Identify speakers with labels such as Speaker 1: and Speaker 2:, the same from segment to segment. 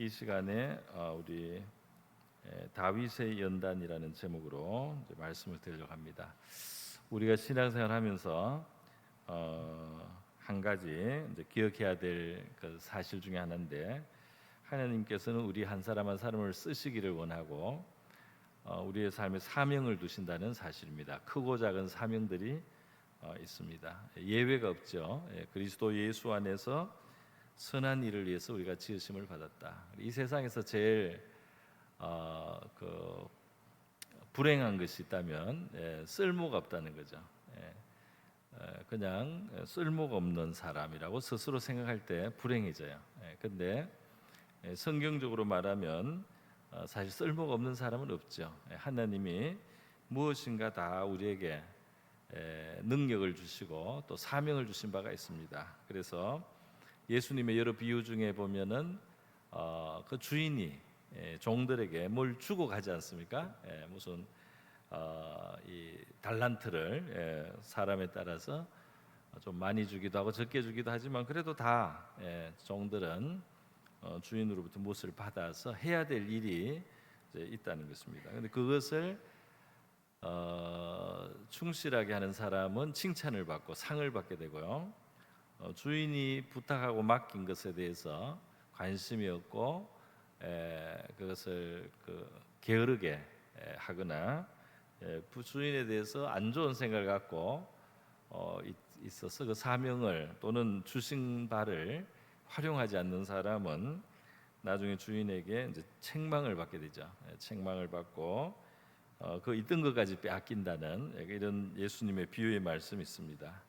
Speaker 1: 이 시간에 우리 다윗의 연단이라는 제목으로 이제 말씀을 드리려고 합니다. 우리가 신앙생활하면서 한 가지 이제 기억해야 될 그 사실 중에 하나인데, 하나님께서는 우리 한 사람 한 사람을 쓰시기를 원하고 우리의 삶에 사명을 두신다는 사실입니다. 크고 작은 사명들이 있습니다. 예외가 없죠. 그리스도 예수 안에서 선한 일을 위해서 우리가 지으심을 받았다. 이 세상에서 제일 불행한 것이 있다면 쓸모가 없다는 거죠. 그냥 쓸모가 없는 사람이라고 스스로 생각할 때 불행해져요. 근데 성경적으로 말하면 사실 쓸모가 없는 사람은 없죠. 하나님이 무엇인가 다 우리에게 능력을 주시고 또 사명을 주신 바가 있습니다. 그래서 예수님의 여러 비유 중에 보면은 그 주인이 종들에게 뭘 주고 가지 않습니까? 무슨 이 달란트를 사람에 따라서 좀 많이 주기도 하고 적게 주기도 하지만 그래도 다 종들은 주인으로부터 무엇을 받아서 해야 될 일이 이제 있다는 것입니다. 그런데 그것을 충실하게 하는 사람은 칭찬을 받고 상을 받게 되고요. 주인이 부탁하고 맡긴 것에 대해서 관심이 없고 그것을 게으르게 하거나 주인에 대해서 안 좋은 생각을 갖고 있어서 그 사명을 또는 주신 바를 활용하지 않는 사람은 나중에 주인에게 이제 책망을 받게 되죠. 책망을 받고 그 있던 것까지 빼앗긴다는 이런 예수님의 비유의 말씀이 있습니다.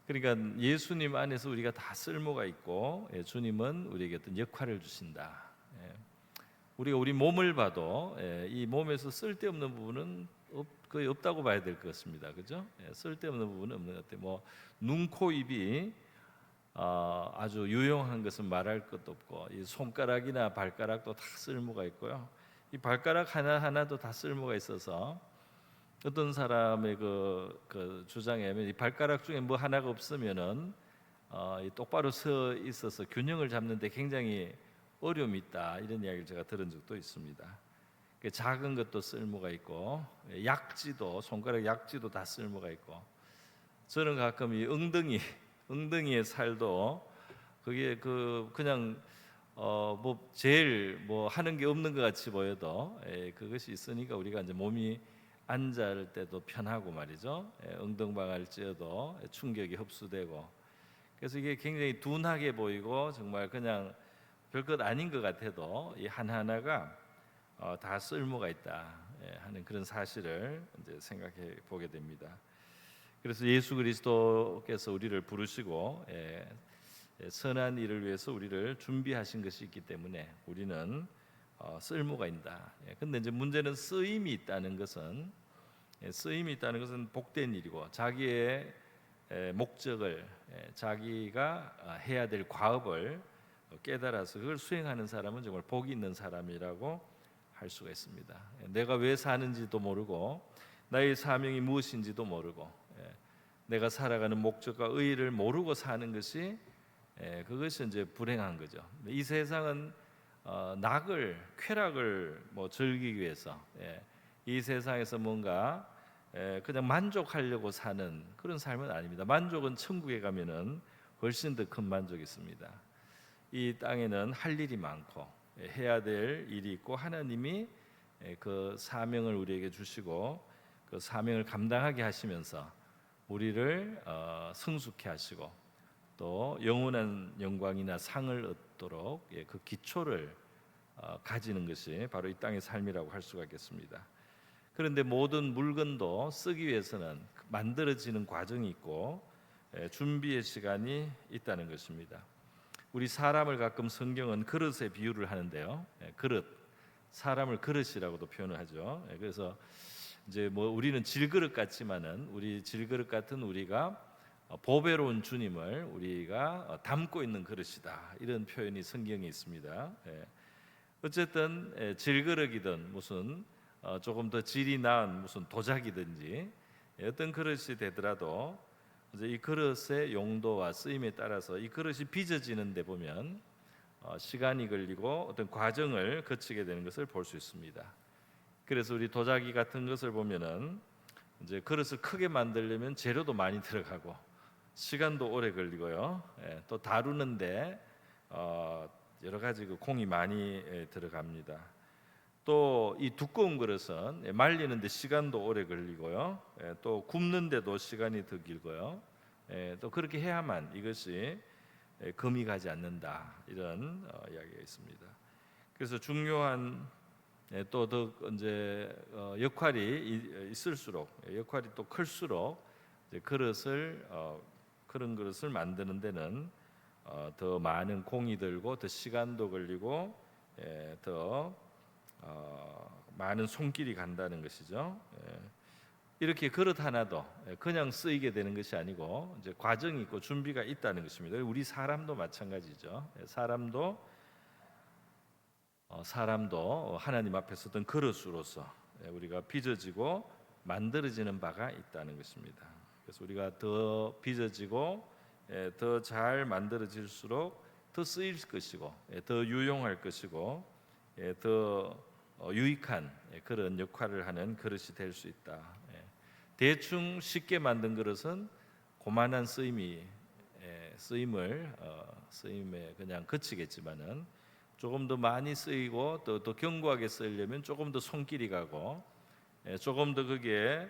Speaker 1: 그러니까 예수님 안에서 우리가 다 쓸모가 있고 주님은 우리에게 어떤 역할을 주신다. 우리가 우리 몸을 봐도 이 몸에서 쓸데없는 부분은 거의 없다고 봐야 될 것 같습니다. 그죠? 쓸데없는 부분은 없는 것 같아요. 뭐 눈, 코, 입이 아주 유용한 것은 말할 것도 없고 이 손가락이나 발가락도 다 쓸모가 있고요. 이 발가락 하나하나도 다 쓸모가 있어서 어떤 사람의 그 주장에 하면 이 발가락 중에 뭐 하나가 없으면은 똑바로 서 있어서 균형을 잡는데 굉장히 어려움이 있다, 이런 이야기를 제가 들은 적도 있습니다. 작은 것도 쓸모가 있고 약지도, 손가락 약지도 다 쓸모가 있고, 저는 가끔 이 엉덩이의 살도 그게 그냥 뭐 제일 뭐 하는 게 없는 것 같이 보여도 그것이 있으니까 우리가 이제 몸이 앉을 때도 편하고 말이죠. 엉덩방아를 찧어도 충격이 흡수되고, 그래서 이게 굉장히 둔하게 보이고 정말 그냥 별것 아닌 것 같아도 이 하나하나가 다 쓸모가 있다 하는 그런 사실을 이제 생각해 보게 됩니다. 그래서 예수 그리스도께서 우리를 부르시고 선한 일을 위해서 우리를 준비하신 것이 있기 때문에 우리는 쓸모가 있다. 근데 이제 문제는 쓰임이 있다는 것은 복된 일이고, 자기의 목적을, 자기가 해야 될 과업을 깨달아서 그걸 수행하는 사람은 정말 복이 있는 사람이라고 할 수가 있습니다. 내가 왜 사는지도 모르고 나의 사명이 무엇인지도 모르고 내가 살아가는 목적과 의의를 모르고 사는 것이 그것이 이제 불행한 거죠. 이 세상은 쾌락을 즐기기 위해서 이 세상에서 뭔가 그냥 만족하려고 사는 그런 삶은 아닙니다. 만족은 천국에 가면은 훨씬 더 큰 만족이 있습니다. 이 땅에는 할 일이 많고 해야 될 일이 있고, 하나님이 그 사명을 우리에게 주시고 그 사명을 감당하게 하시면서 우리를 성숙케 하시고 또 영원한 영광이나 상을 얻도록 그 기초를 가지는 것이 바로 이 땅의 삶이라고 할 수가 있겠습니다. 그런데 모든 물건도 쓰기 위해서는 만들어지는 과정이 있고 준비의 시간이 있다는 것입니다. 우리 사람을 가끔 성경은 그릇에 비유를 하는데요. 그릇, 사람을 그릇이라고도 표현을 하죠. 그래서 이제 우리는 질그릇 같지만은 우리 질그릇 같은 우리가 보배로운 주님을 우리가 담고 있는 그릇이다, 이런 표현이 성경에 있습니다. 어쨌든 질그릇이든 무슨 조금 더 질이 나은 무슨 도자기든지 어떤 그릇이 되더라도 이제 이 그릇의 용도와 쓰임에 따라서 이 그릇이 빚어지는 데 보면 시간이 걸리고 어떤 과정을 거치게 되는 것을 볼 수 있습니다. 그래서 우리 도자기 같은 것을 보면은 이제 그릇을 크게 만들려면 재료도 많이 들어가고 시간도 오래 걸리고요. 또 다루는데 여러 가지 그 공이 많이 들어갑니다. 또 이 두꺼운 그릇은 말리는데 시간도 오래 걸리고요. 또 굽는데도 시간이 더 길고요. 또 그렇게 해야만 이것이 금이 가지 않는다, 이런 이야기가 있습니다. 그래서 중요한 또 더 이제 역할이 있을수록, 역할이 또 클수록 그릇을 그런 그릇을 만드는 데는 더 많은 공이 들고 더 시간도 걸리고 더 많은 손길이 간다는 것이죠. 이렇게 그릇 하나도 그냥 쓰이게 되는 것이 아니고 이제 과정이 있고 준비가 있다는 것입니다. 우리 사람도 마찬가지죠. 사람도 하나님 앞에 서던 그릇으로서 우리가 빚어지고 만들어지는 바가 있다는 것입니다. 그래서 우리가 더 빚어지고 더 잘 만들어질수록 더 쓰일 것이고 더 유용할 것이고 더 유익한 그런 역할을 하는 그릇이 될 수 있다. 대충 쉽게 만든 그릇은 고만한 쓰임에 그냥 그치겠지만은 조금 더 많이 쓰이고 또 견고하게 쓰려면 조금 더 손길이 가고 조금 더 그게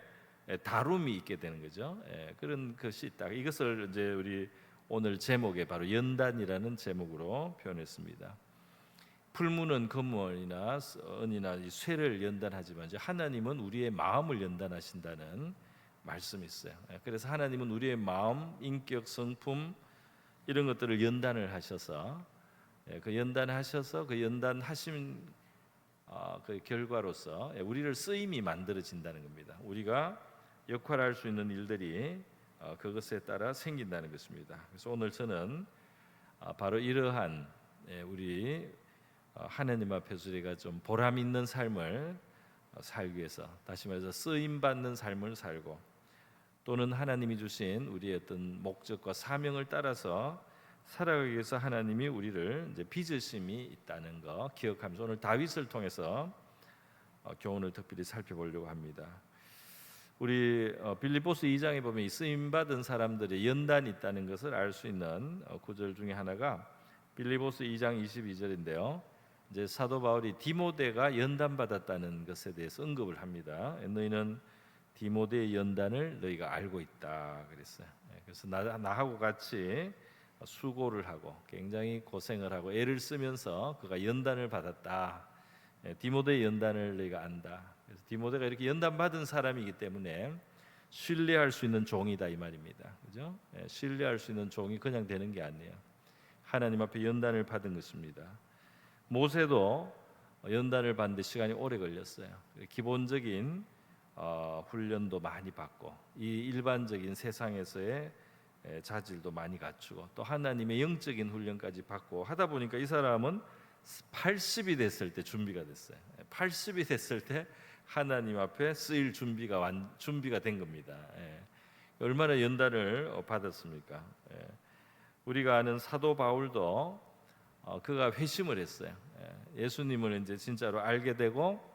Speaker 1: 다룸이 있게 되는 거죠. 그런 것이 있다. 이것을 이제 우리 오늘 제목에 바로 연단이라는 제목으로 표현했습니다. 풀무는 금원이나 은이나 이 쇠를 연단하지만 이제 하나님은 우리의 마음을 연단하신다는 말씀이 있어요. 그래서 하나님은 우리의 마음, 인격, 성품 이런 것들을 연단을 하셔서 그 연단하셔서 그 연단하신 그 결과로서 우리를 쓰임이 만들어진다는 겁니다. 우리가 역할할 수 있는 일들이 그것에 따라 생긴다는 것입니다. 그래서 오늘 저는 바로 이러한 우리 하나님 앞에서 우리가 좀 보람 있는 삶을 살기 위해서, 다시 말해서 쓰임 받는 삶을 살고 또는 하나님이 주신 우리의 어떤 목적과 사명을 따라서 살아가기 위해서 하나님이 우리를 이제 빚으심이 있다는 거 기억하면서 오늘 다윗을 통해서 교훈을 특별히 살펴보려고 합니다. 우리 빌립보서 2장에 보면 이 쓰임 받은 사람들의 연단이 있다는 것을 알 수 있는 구절 중에 하나가 빌립보서 2장 22절인데요. 이제 사도 바울이 디모데가 연단 받았다는 것에 대해서 언급을 합니다. 너희는 디모데의 연단을 너희가 알고 있다 그랬어요. 그래서 나하고 같이 수고를 하고 굉장히 고생을 하고 애를 쓰면서 그가 연단을 받았다. 디모데의 연단을 너희가 안다. 그래서 디모데가 이렇게 연단 받은 사람이기 때문에 신뢰할 수 있는 종이다 이 말입니다. 그죠? 신뢰할 수 있는 종이 그냥 되는 게 아니에요. 하나님 앞에 연단을 받은 것입니다. 모세도 연단을 받는데 시간이 오래 걸렸어요. 기본적인 훈련도 많이 받고 이 일반적인 세상에서의 자질도 많이 갖추고 또 하나님의 영적인 훈련까지 받고 하다 보니까 이 사람은 80이 됐을 때 준비가 됐어요. 80이 됐을 때 하나님 앞에 쓰일 준비가 된 겁니다. 얼마나 연단을 받았습니까? 우리가 아는 사도 바울도 그가 회심을 했어요. 예수님을 이제 진짜로 알게 되고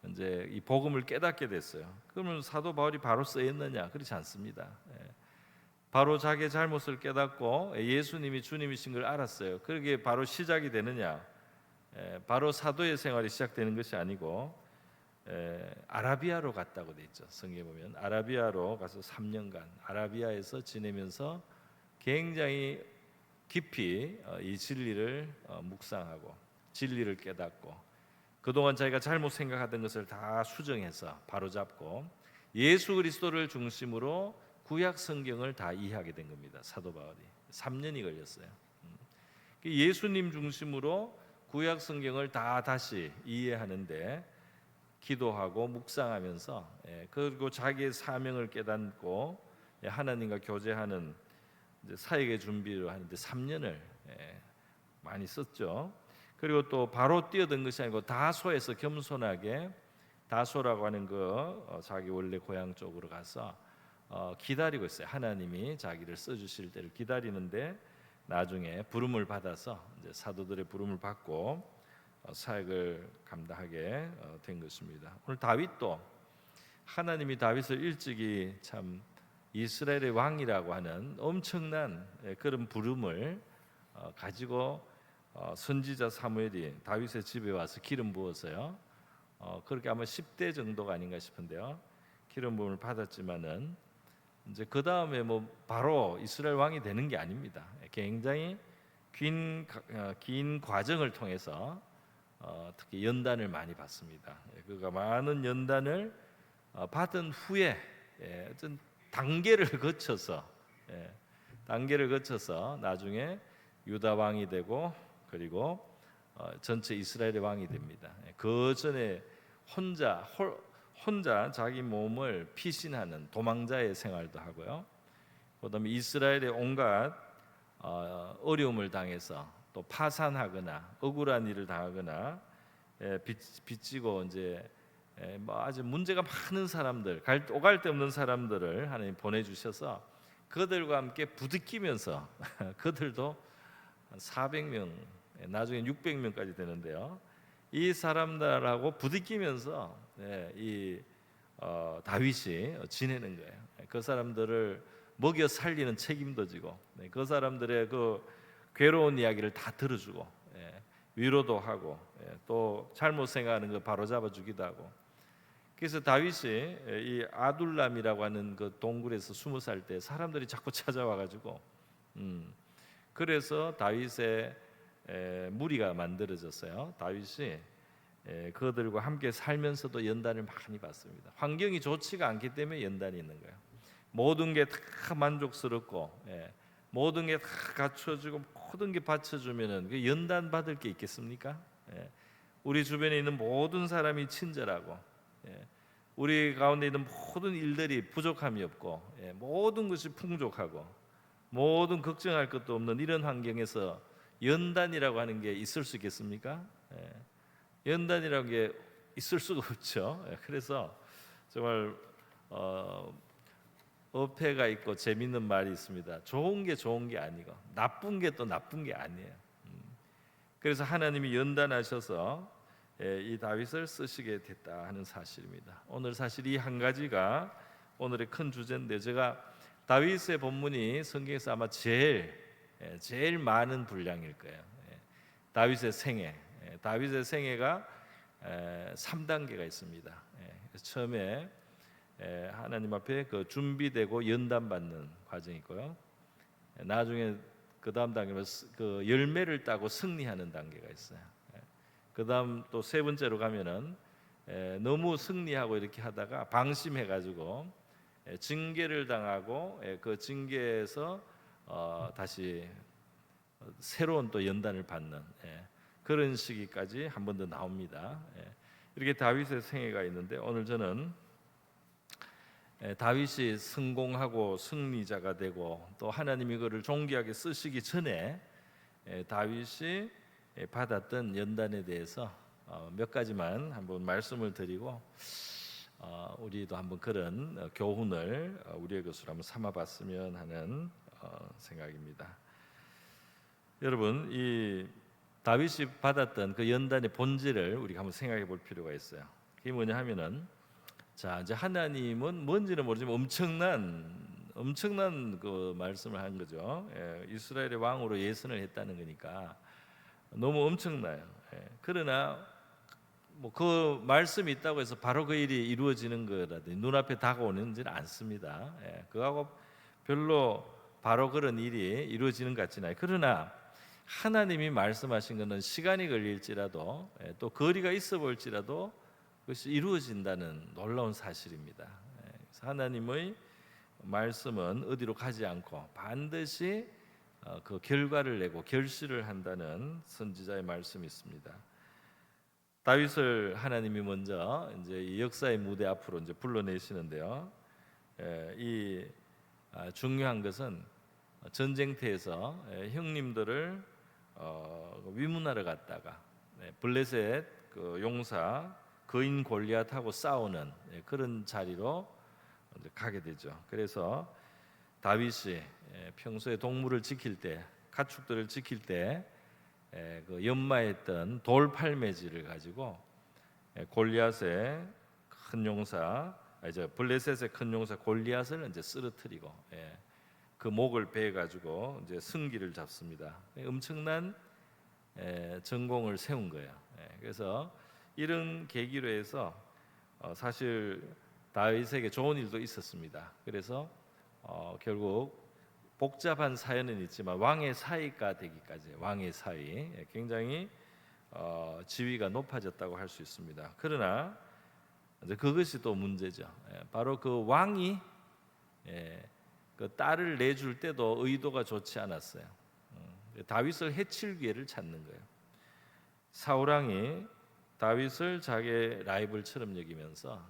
Speaker 1: 이제 이 복음을 깨닫게 됐어요. 그러면 사도 바울이 바로 쓰였느냐? 그렇지 않습니다. 바로 자기의 잘못을 깨닫고 예수님이 주님이신 걸 알았어요. 그게 바로 시작이 되느냐? 바로 사도의 생활이 시작되는 것이 아니고 아라비아로 갔다고 돼 있죠. 성경에 보면 아라비아로 가서 3년간 아라비아에서 지내면서 굉장히 깊이 이 진리를 묵상하고 진리를 깨닫고 그동안 자기가 잘못 생각하던 것을 다 수정해서 바로잡고 예수 그리스도를 중심으로 구약 성경을 다 이해하게 된 겁니다. 사도 바울이 3년이 걸렸어요. 예수님 중심으로 구약 성경을 다 다시 이해하는데 기도하고 묵상하면서 그리고 자기의 사명을 깨닫고 하나님과 교제하는 사역의 준비를 하는데 3년을 많이 썼죠. 그리고 또 바로 뛰어든 것이 아니고 다소에서 겸손하게 다소라고 하는 자기 원래 고향 쪽으로 가서 기다리고 있어요. 하나님이 자기를 써주실 때를 기다리는데 나중에 부름을 받아서 이제 사도들의 부름을 받고 사역을 감당하게 된 것입니다. 오늘 다윗도 하나님이 다윗을 일찍이 참 이스라엘의 왕이라고 하는 엄청난 그런 부름을 가지고 선지자 사무엘이 다윗의 집에 와서 기름 부어서요. 그렇게 아마 10대 정도가 아닌가 싶은데요. 기름 부음을 받았지만은 이제 그 다음에 뭐 바로 이스라엘 왕이 되는 게 아닙니다. 굉장히 긴 과정을 통해서 특히 연단을 많이 받습니다. 그가 많은 연단을 받은 후에 어떤 단계를 거쳐서 나중에 유다 왕이 되고 그리고 전체 이스라엘의 왕이 됩니다. 그 전에 혼자 자기 몸을 피신하는 도망자의 생활도 하고요. 그다음에 이스라엘의 온갖 어려움을 당해서 또 파산하거나 억울한 일을 당하거나 빚지고 이제 뭐 아주 문제가 많은 사람들, 오갈 데 없는 사람들을 하나님 보내주셔서 그들과 함께 부딪히면서 그들도 400명, 나중에 600명까지 되는데요. 이 사람들하고 부딪히면서 다윗이 지내는 거예요. 그 사람들을 먹여 살리는 책임도 지고 그 사람들의 그 괴로운 이야기를 다 들어주고 위로도 하고 또 잘못 생각하는 거 바로 잡아주기도 하고. 그래서 다윗이 이 아둘람이라고 하는 그 동굴에서 20살 때 사람들이 자꾸 찾아와가지고 그래서 다윗의 무리가 만들어졌어요. 다윗이 그들과 함께 살면서도 연단을 많이 받습니다. 환경이 좋지가 않기 때문에 연단이 있는 거예요. 모든 게 다 만족스럽고 모든 게 다 갖춰지고 모든 게 받쳐주면은 그 연단 받을 게 있겠습니까? 우리 주변에 있는 모든 사람이 친절하고 우리 가운데 있는 모든 일들이 부족함이 없고 모든 것이 풍족하고 모든 걱정할 것도 없는 이런 환경에서 연단이라고 하는 게 있을 수 있겠습니까? 연단이라는 게 있을 수가 없죠. 그래서 정말 어폐가 있고 재밌는 말이 있습니다. 좋은 게 좋은 게 아니고 나쁜 게 또 나쁜 게 아니에요. 그래서 하나님이 연단하셔서 이 다윗을 쓰시게 됐다 하는 사실입니다. 오늘 사실 이 한 가지가 오늘의 큰 주제인데 제가 다윗의 본문이 성경에서 아마 제일 많은 분량일 거예요. 다윗의 생애가 3단계가 있습니다. 처음에 하나님 앞에 그 준비되고 연단받는 과정이 있고요. 나중에 그 다음 단계는 그 열매를 따고 승리하는 단계가 있어요. 그 다음 또 세 번째로 가면은 너무 승리하고 이렇게 하다가 방심해가지고 징계를 당하고 그 징계에서 다시 새로운 또 연단을 받는 그런 시기까지 한 번 더 나옵니다. 이렇게 다윗의 생애가 있는데 오늘 저는 다윗이 성공하고 승리자가 되고 또 하나님이 그를 존귀하게 쓰시기 전에 다윗이 받았던 연단에 대해서 몇 가지만 한번 말씀을 드리고 우리도 한번 그런 교훈을 우리의 것으로 한번 삼아봤으면 하는 생각입니다. 여러분, 이 다윗이 받았던 그 연단의 본질을 우리가 한번 생각해 볼 필요가 있어요. 그게 뭐냐 하면은 자, 이제 하나님은 뭔지는 모르지만 엄청난 그 말씀을 한 거죠. 이스라엘의 왕으로 예선을 했다는 거니까 너무 엄청나요. 그러나 뭐 그 말씀이 있다고 해서 바로 그 일이 이루어지는 거라든지 눈앞에 다가오는지는 않습니다. 그하고 별로 바로 그런 일이 이루어지는 것 같지는 않아요. 그러나 하나님이 말씀하신 것은 시간이 걸릴지라도 또 거리가 있어 보일지라도 그것이 이루어진다는 놀라운 사실입니다. 그래서 하나님의 말씀은 어디로 가지 않고 반드시 그 결과를 내고 결실을 한다는 선지자의 말씀이 있습니다. 다윗을 하나님이 먼저 이제 이 역사의 무대 앞으로 이제 불러내시는데요. 이 중요한 것은 전쟁터에서 형님들을 위문하러 갔다가 블레셋 그 용사 거인 골리앗하고 싸우는 그런 자리로 가게 되죠. 그래서 다윗이 평소에 동물을 지킬 때 가축들을 지킬 때 그 연마했던 돌팔매질을 가지고 골리앗의 큰 용사, 이제 블레셋의 큰 용사 골리앗을 이제 쓰러뜨리고 그 목을 베어 가지고 이제 승기를 잡습니다. 엄청난 전공을 세운 거예요. 그래서 이런 계기로 해서 사실 다윗에게 좋은 일도 있었습니다. 그래서 결국 복잡한 사연은 있지만 왕의 사위가 되기까지 왕의 사위 굉장히 지위가 높아졌다고 할 수 있습니다. 그러나 이제 그것이 또 문제죠. 바로 그 왕이 그 딸을 내줄 때도 의도가 좋지 않았어요. 다윗을 해칠 기회를 찾는 거예요. 사울 왕이 다윗을 자기의 라이벌처럼 여기면서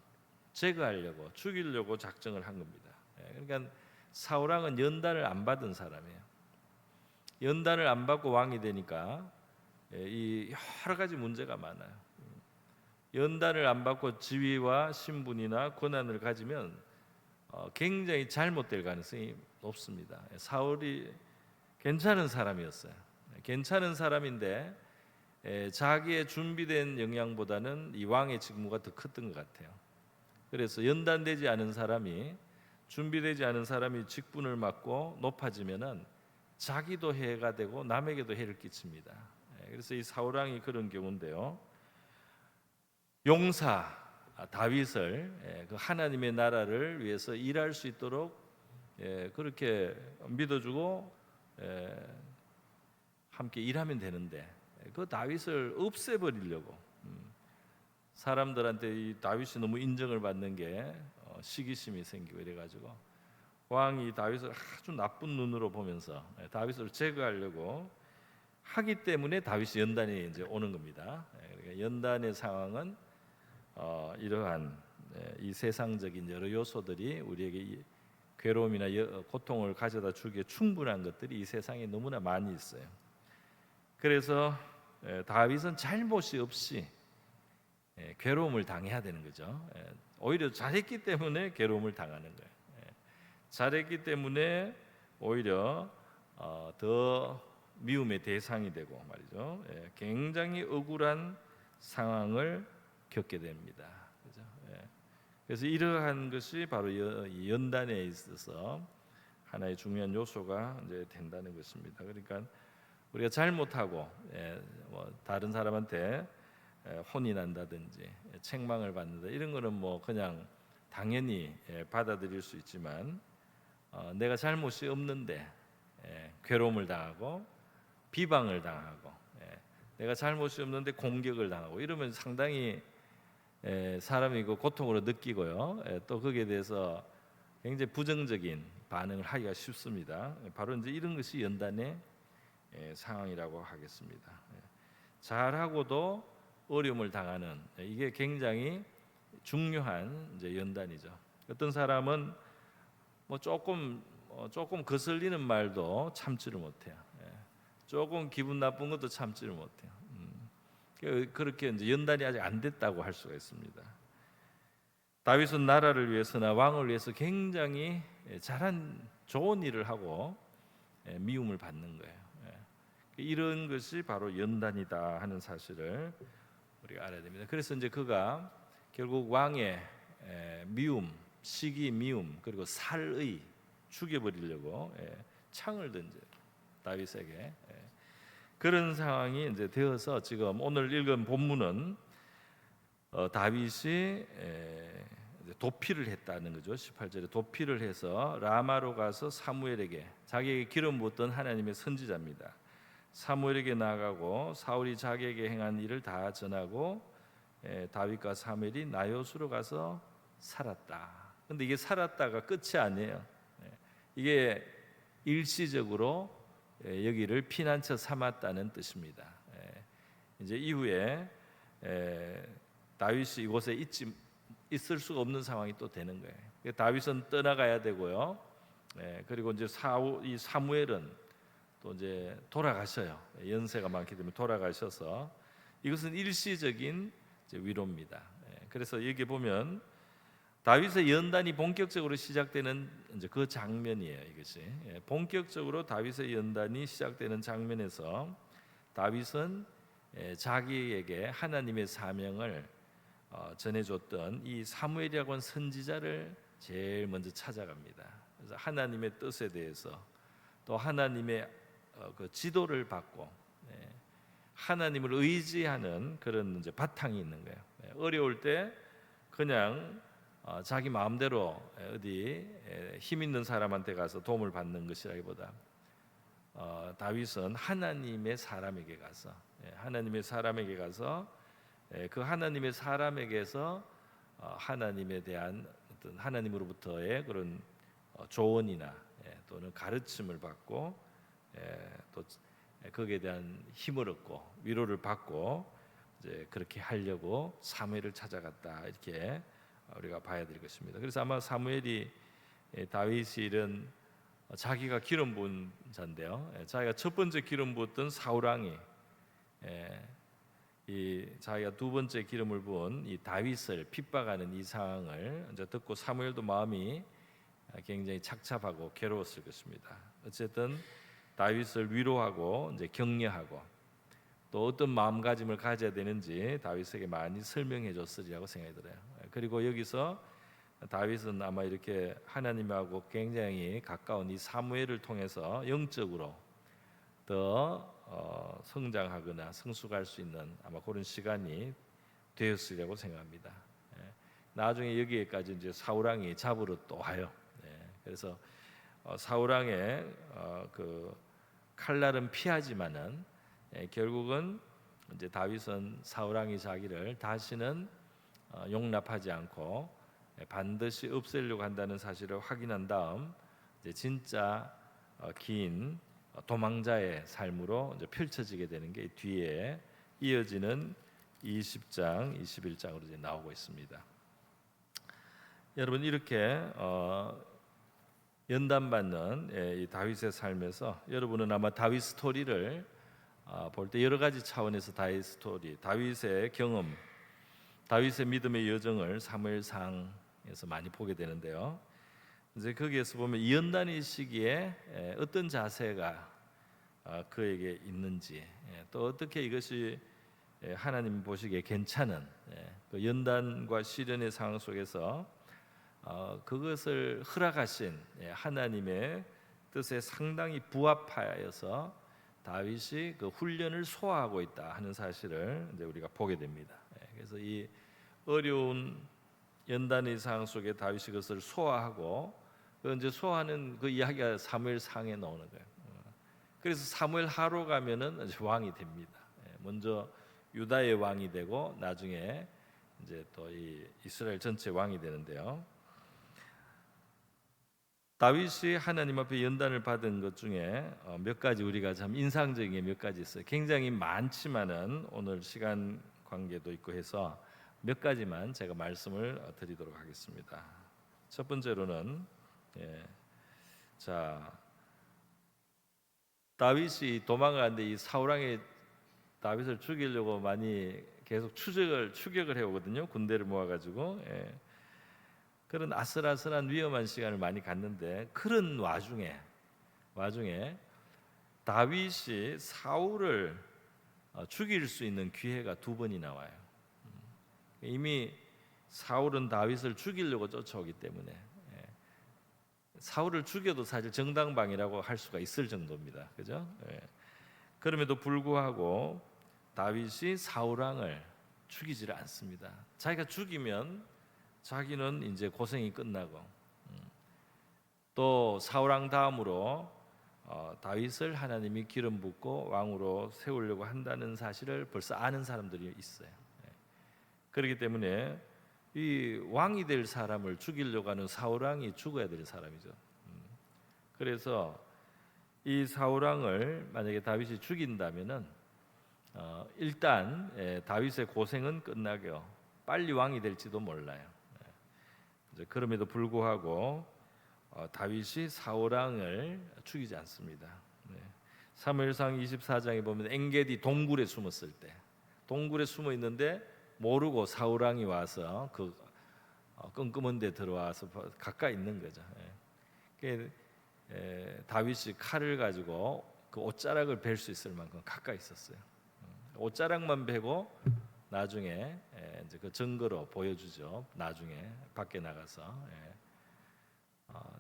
Speaker 1: 제거하려고 죽이려고 작정을 한 겁니다. 그러니까 사울 왕은 연단을 안 받은 사람이에요. 연단을 안 받고 왕이 되니까 이 여러 가지 문제가 많아요. 연단을 안 받고 지위와 신분이나 권한을 가지면 굉장히 잘못될 가능성이 높습니다. 사울이 괜찮은 사람이었어요. 괜찮은 사람인데 자기의 준비된 역량보다는 이 왕의 직무가 더 컸던 것 같아요. 그래서 연단되지 않은 사람이 준비되지 않은 사람이 직분을 맡고 높아지면은 자기도 해가 되고 남에게도 해를 끼칩니다. 그래서 이 사울 왕이 그런 경우인데요. 용사 다윗을 그 하나님의 나라를 위해서 일할 수 있도록 그렇게 믿어주고 함께 일하면 되는데 그 다윗을 없애버리려고 사람들한테 이 다윗이 너무 인정을 받는 게 시기심이 생기고 이래가지고 왕이 다윗을 아주 나쁜 눈으로 보면서 다윗을 제거하려고 하기 때문에 다윗이 연단이 이제 오는 겁니다. 그러니까 연단의 상황은 이러한 이 세상적인 여러 요소들이 우리에게 괴로움이나 고통을 가져다 주기에 충분한 것들이 이 세상에 너무나 많이 있어요. 그래서 다윗은 잘못이 없이 괴로움을 당해야 되는 거죠. 오히려 잘했기 때문에 괴로움을 당하는 거예요. 잘했기 때문에 오히려 더 미움의 대상이 되고 말이죠. 굉장히 억울한 상황을 겪게 됩니다. 그렇죠? 그래서 이러한 것이 바로 연단에 있어서 하나의 중요한 요소가 이제 된다는 것입니다. 그러니까 우리가 잘못하고 뭐 다른 사람한테 혼이 난다든지 책망을 받는다 이런 거는 뭐 그냥 당연히 받아들일 수 있지만 내가 잘못이 없는데 괴로움을 당하고 비방을 당하고 내가 잘못이 없는데 공격을 당하고 이러면 상당히 사람이 그 고통으로 느끼고요. 또 거기에 대해서 굉장히 부정적인 반응을 하기가 쉽습니다. 바로 이제 이런 것이 연단의 상황이라고 하겠습니다. 잘하고도 어려움을 당하는 이게 굉장히 중요한 이제 연단이죠. 어떤 사람은 뭐 조금 거슬리는 말도 참지를 못해요. 조금 기분 나쁜 것도 참지를 못해요. 그렇게 이제 연단이 아직 안 됐다고 할 수가 있습니다. 다윗은 나라를 위해서나 왕을 위해서 굉장히 잘한 좋은 일을 하고 미움을 받는 거예요. 이런 것이 바로 연단이다 하는 사실을 우리가 알아야 됩니다. 그래서 이제 그가 결국 왕의 미움, 시기 미움 그리고 살의 죽여버리려고 창을 던져요. 다윗에게. 그런 상황이 이제 되어서 지금 오늘 읽은 본문은 다윗이 도피를 했다는 거죠. 18절에 도피를 해서 라마로 가서 사무엘에게 자기에게 기름 부었던 하나님의 선지자입니다. 사무엘에게 나아가고 사울이 자기에게 행한 일을 다 전하고 다윗과 사무엘이 나요스로 가서 살았다. 근데 이게 살았다가 끝이 아니에요. 이게 일시적으로 여기를 피난처 삼았다는 뜻입니다. 이제 이후에 다윗이 이곳에 있을 수가 없는 상황이 또 되는 거예요. 다윗은 떠나가야 되고요. 그리고 이제 이 사무엘은 또 이제 돌아가셔요. 연세가 많기 때문에 돌아가셔서 이것은 일시적인 위로입니다. 그래서 여기 보면 다윗의 연단이 본격적으로 시작되는 이제 그 장면이에요. 이것이 본격적으로 다윗의 연단이 시작되는 장면에서 다윗은 자기에게 하나님의 사명을 전해줬던 이 사무엘이라고 하는 선지자를 제일 먼저 찾아갑니다. 그래서 하나님의 뜻에 대해서 또 하나님의 그 지도를 받고 하나님을 의지하는 그런 이제 바탕이 있는 거예요. 어려울 때 그냥 자기 마음대로 어디 힘 있는 사람한테 가서 도움을 받는 것이라기보다 다윗은 하나님의 사람에게 가서 그 하나님의 사람에게서 하나님에 대한 어떤 하나님으로부터의 그런 조언이나 또는 가르침을 받고 또 거기에 대한 힘을 얻고 위로를 받고 이제 그렇게 하려고 사무엘을 찾아갔다, 이렇게 우리가 봐야 될 것입니다. 그래서 아마 사무엘이 다윗이 이런 자기가 기름 부은 자인데요, 자기가 첫 번째 기름 부었던 사울 왕이 이 자기가 두 번째 기름을 부은 이 다윗을 핍박하는 이 상황을 이제 듣고 사무엘도 마음이 굉장히 착잡하고 괴로웠을 것입니다. 어쨌든 다윗을 위로하고 이제 격려하고 또 어떤 마음가짐을 가져야 되는지 다윗에게 많이 설명해 줬으리라고 생각이 들어요. 그리고 여기서 다윗은 아마 이렇게 하나님하고 굉장히 가까운 이 사무엘을 통해서 영적으로 더 성장하거나 성숙할 수 있는 아마 그런 시간이 되었으리라고 생각합니다. 나중에 여기에까지 이제 사울 왕이 잡으러 또 와요. 그래서 사울 왕의 그 칼날은 피하지만은 결국은 이제 다윗은 사울 왕이 자기를 다시는 용납하지 않고 반드시 없애려고 한다는 사실을 확인한 다음 이제 진짜 긴 도망자의 삶으로 이제 펼쳐지게 되는 게 뒤에 이어지는 20장, 21장으로 이제 나오고 있습니다. 여러분, 이렇게 연단받는 이 다윗의 삶에서 여러분은 아마 다윗 스토리를 볼 때 여러 가지 차원에서 다윗 스토리, 다윗의 경험, 다윗의 믿음의 여정을 사무엘상에서 많이 보게 되는데요. 이제 거기에서 보면 이 연단의 시기에 어떤 자세가 그에게 있는지, 또 어떻게 이것이 하나님 보시기에 괜찮은 그 연단과 시련의 상황 속에서 그것을 허락하신 하나님의 뜻에 상당히 부합하여서 다윗이 그 훈련을 소화하고 있다 하는 사실을 이제 우리가 보게 됩니다. 그래서 이 어려운 연단의 상황 속에 다윗이 그것을 소화하고 그 이제 소화하는 그 이야기가 사무엘상에 나오는 거예요. 그래서 사무엘 하로 가면은 이제 왕이 됩니다. 먼저 유다의 왕이 되고 나중에 이제 또 이 이스라엘 전체 왕이 되는데요. 다윗이 하나님 앞에 연단을 받은 것 중에 몇 가지 우리가 참 인상적인 게 몇 가지 있어요. 굉장히 많지만은 오늘 시간 관계도 있고 해서 몇 가지만 제가 말씀을 드리도록 하겠습니다. 첫 번째로는 자, 다윗이 도망가는데 이 사울 왕이 다윗을 죽이려고 많이 계속 추격을 해오거든요. 군대를 모아가지고 그런 아슬아슬한 위험한 시간을 많이 갔는데 그런 와중에 다윗이 사울을 죽일 수 있는 기회가 두 번이 나와요. 이미 사울은 다윗을 죽이려고 쫓아오기 때문에 사울을 죽여도 사실 정당방위라고 할 수가 있을 정도입니다. 그죠? 그럼에도 불구하고 다윗이 사울 왕을 죽이지를 않습니다. 자기가 죽이면 자기는 이제 고생이 끝나고 또 사울 왕 다음으로 다윗을 하나님이 기름 붓고 왕으로 세우려고 한다는 사실을 벌써 아는 사람들이 있어요. 그렇기 때문에 이 왕이 될 사람을 죽이려고 하는 사울 왕이 죽어야 될 사람이죠. 그래서 이 사울 왕을 만약에 다윗이 죽인다면은 일단 다윗의 고생은 끝나고 빨리 왕이 될지도 몰라요. 그럼에도 불구하고 다윗이 사울 왕을 죽이지 않습니다. 사무엘상 24장에 보면 엔게디 동굴에 숨었을 때 동굴에 숨어 있는데 모르고 사울 왕이 와서 그 끔끔한 데 들어와서 가까이 있는 거죠. 다윗이 칼을 가지고 그 옷자락을 벨 수 있을 만큼 가까이 있었어요. 옷자락만 베고 나중에 이제 그 증거로 보여주죠. 나중에 밖에 나가서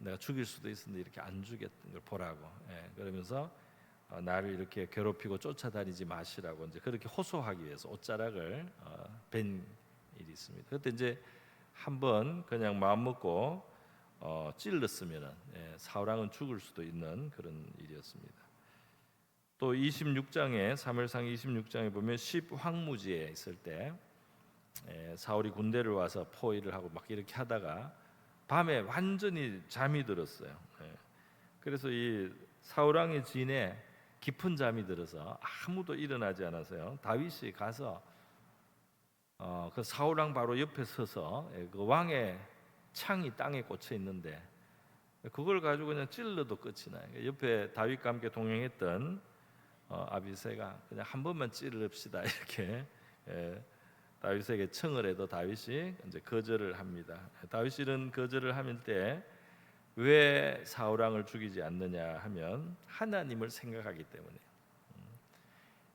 Speaker 1: 내가 죽일 수도 있었는데 이렇게 안 죽였던 걸 보라고. 그러면서 나를 이렇게 괴롭히고 쫓아다니지 마시라고 이제 그렇게 호소하기 위해서 옷자락을 벤 일이 있습니다. 그때 이제 한번 그냥 마음 먹고 찔렀으면은 사울왕은 죽을 수도 있는 그런 일이었습니다. 또 26장에 사무엘상 26장에 보면 십황무지에 있을 때 사울이 군대를 와서 포위를 하고 막 이렇게 하다가 밤에 완전히 잠이 들었어요. 그래서 이 사울왕의 진에 깊은 잠이 들어서 아무도 일어나지 않아서요. 다윗이 가서 그 사울왕 바로 옆에 서서 그 왕의 창이 땅에 꽂혀 있는데 그걸 가지고 그냥 찔러도 끝이 나요. 옆에 다윗과 함께 동행했던 아비새가 그냥 한 번만 찌릅시다 이렇게 다윗에게 청을 해도 다윗이 이제 거절을 합니다. 다윗이 이런 거절을 하는 때 왜 사울왕을 죽이지 않느냐 하면 하나님을 생각하기 때문에.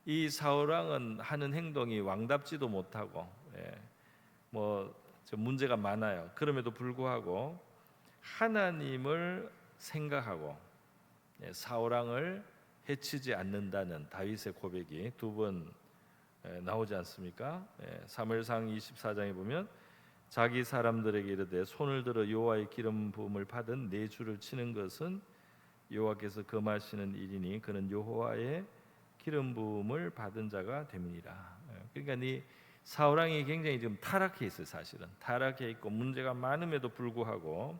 Speaker 1: 이 사울왕은 하는 행동이 왕답지도 못하고 뭐 문제가 많아요. 그럼에도 불구하고 하나님을 생각하고 사울왕을 해치지 않는다는 다윗의 고백이 두 번 나오지 않습니까? 사무엘상 24장에 보면 자기 사람들에게 이르되 손을 들어 여호와의 기름 부음을 받은 네 줄을 치는 것은 여호와께서 금하시는 일이니 그는 여호와의 기름 부음을 받은 자가 됨이니라. 그러니까 이 사울왕이 굉장히 지금 타락해 있어요. 사실은 타락해 있고 문제가 많음에도 불구하고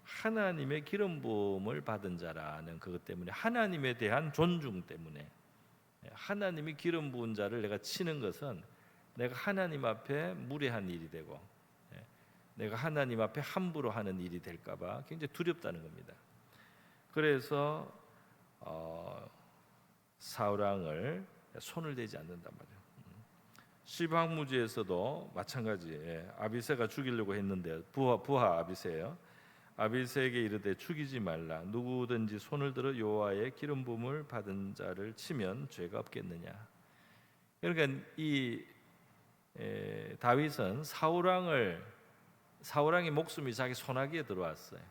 Speaker 1: 하나님의 기름 부음을 받은 자라는 그것 때문에 하나님에 대한 존중 때문에 하나님이 기름 부은 자를 내가 치는 것은 내가 하나님 앞에 무례한 일이 되고 내가 하나님 앞에 함부로 하는 일이 될까봐 굉장히 두렵다는 겁니다. 그래서 사울왕을 손을 대지 않는단 말이에요. 십황무지에서도 마찬가지. 아비새가 죽이려고 했는데 부하 아비새예요. 아비새에게 이르되 죽이지 말라. 누구든지 손을 들어 여호와의 기름 부음을 받은 자를 치면 죄가 없겠느냐. 그러니까 이 다윗은 사울왕의 목숨이 자기 손아귀에 들어왔어요.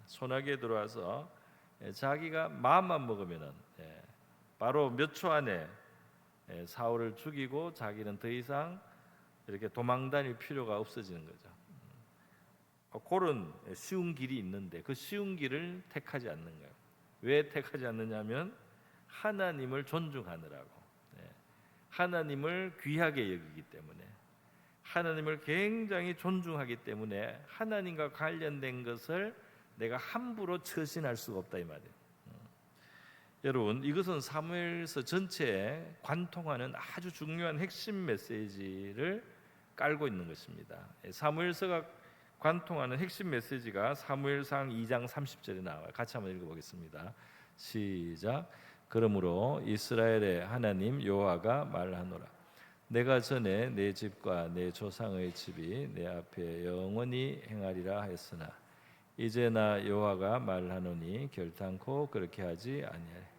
Speaker 1: 손아귀에 들어와서 자기가 마음만 먹으면은 바로 몇 초 안에 사울을 죽이고 자기는 더 이상 이렇게 도망 다닐 필요가 없어지는 거죠. 그런 쉬운 길이 있는데 그 쉬운 길을 택하지 않는 거예요. 왜 택하지 않느냐면 하나님을 존중하느라고. 하나님을 귀하게 여기기 때문에 하나님을 굉장히 존중하기 때문에 하나님과 관련된 것을 내가 함부로 처신할 수가 없다 이 말이에요. 여러분 이것은 사무엘서 전체에 관통하는 아주 중요한 핵심 메시지를 깔고 있는 것입니다. 사무엘서가 관통하는 핵심 메시지가 사무엘상 2장 30절에 나와요. 같이 한번 읽어보겠습니다. 시작. 그러므로 이스라엘의 하나님 여호와가 말하노라. 내가 전에 내 집과 내 조상의 집이 내 앞에 영원히 행하리라 했으나 이제 나 여호와가 말하노니 결단코 그렇게 하지 아니하리.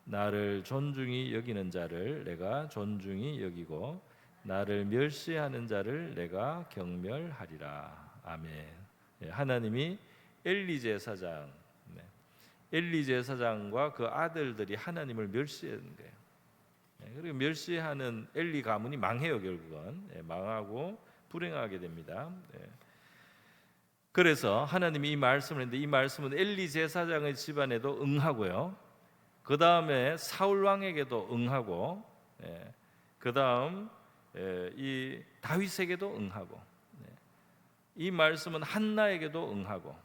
Speaker 1: 나를 존중히 여기는 자를 내가 존중히 여기고 나를 멸시하는 자를 내가 경멸하리라. 아멘. 하나님이 엘리 제사장, 엘리 제사장과 그 아들들이 하나님을 멸시하는 거예요. 그리고 멸시하는 엘리 가문이 망해요. 결국은 망하고 불행하게 됩니다. 그래서 하나님이 이 말씀을 했는데 이 말씀은 엘리 제사장의 집안에도 응하고요. 그 다음에 사울 왕에게도 응하고, 그 다음 이 다윗에게도 응하고, 이 말씀은 한나에게도 응하고,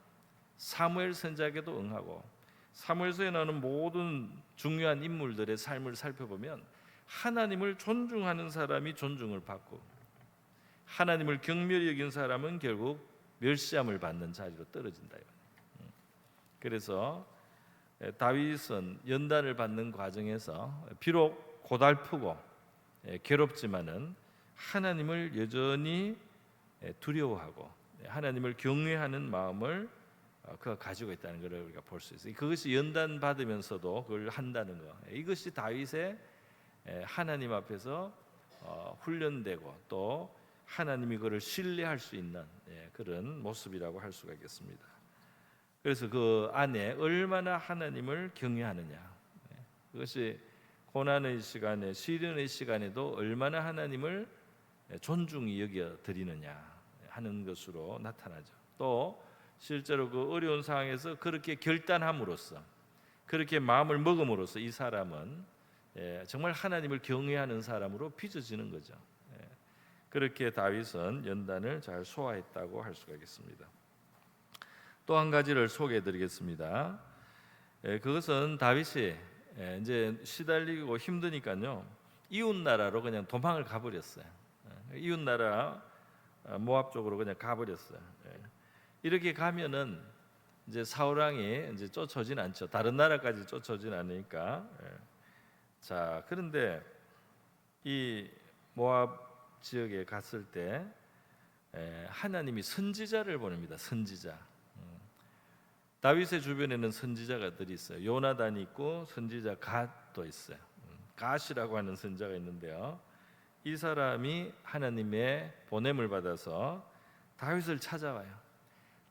Speaker 1: 사무엘 선지자에게도 응하고, 사무엘서에 나오는 모든 중요한 인물들의 삶을 살펴보면 하나님을 존중하는 사람이 존중을 받고, 하나님을 경멸히 여긴 사람은 결국 멸시함을 받는 자리로 떨어진다. 그래서 다윗은 연단을 받는 과정에서 비록 고달프고 괴롭지만은 하나님을 여전히 두려워하고 하나님을 경외하는 마음을 그가 가지고 있다는 것을 우리가 볼 수 있어요. 그것이 연단 받으면서도 그걸 한다는 것. 이것이 다윗의 하나님 앞에서 훈련되고 또 하나님이 그를 신뢰할 수 있는 그런 모습이라고 할 수가 있겠습니다. 그래서 그 안에 얼마나 하나님을 경외하느냐, 그것이 고난의 시간에, 시련의 시간에도 얼마나 하나님을 존중히 여겨 드리느냐 하는 것으로 나타나죠. 또 실제로 그 어려운 상황에서 그렇게 결단함으로써, 그렇게 마음을 먹음으로써 이 사람은 정말 하나님을 경외하는 사람으로 빚어지는 거죠. 그렇게 다윗은 연단을 잘 소화했다고 할 수가 있겠습니다. 또 한 가지를 소개해드리겠습니다. 그것은 다윗이 이제 시달리고 힘드니까요, 이웃 나라로 그냥 도망을 가버렸어요. 이웃 나라 모압 쪽으로 그냥 가버렸어요. 이렇게 가면은 이제 사울 왕이 이제 쫓아오진 않죠. 다른 나라까지 쫓아오진 않으니까. 자, 그런데 이 모압 지역에 갔을 때 하나님이 선지자를 보냅니다. 선지자. 다윗의 주변에는 선지자가들이 있어요. 요나단이 있고 선지자 갓도 있어요. 갓이라고 하는 선지자가 있는데요, 이 사람이 하나님의 보냄을 받아서 다윗을 찾아와요.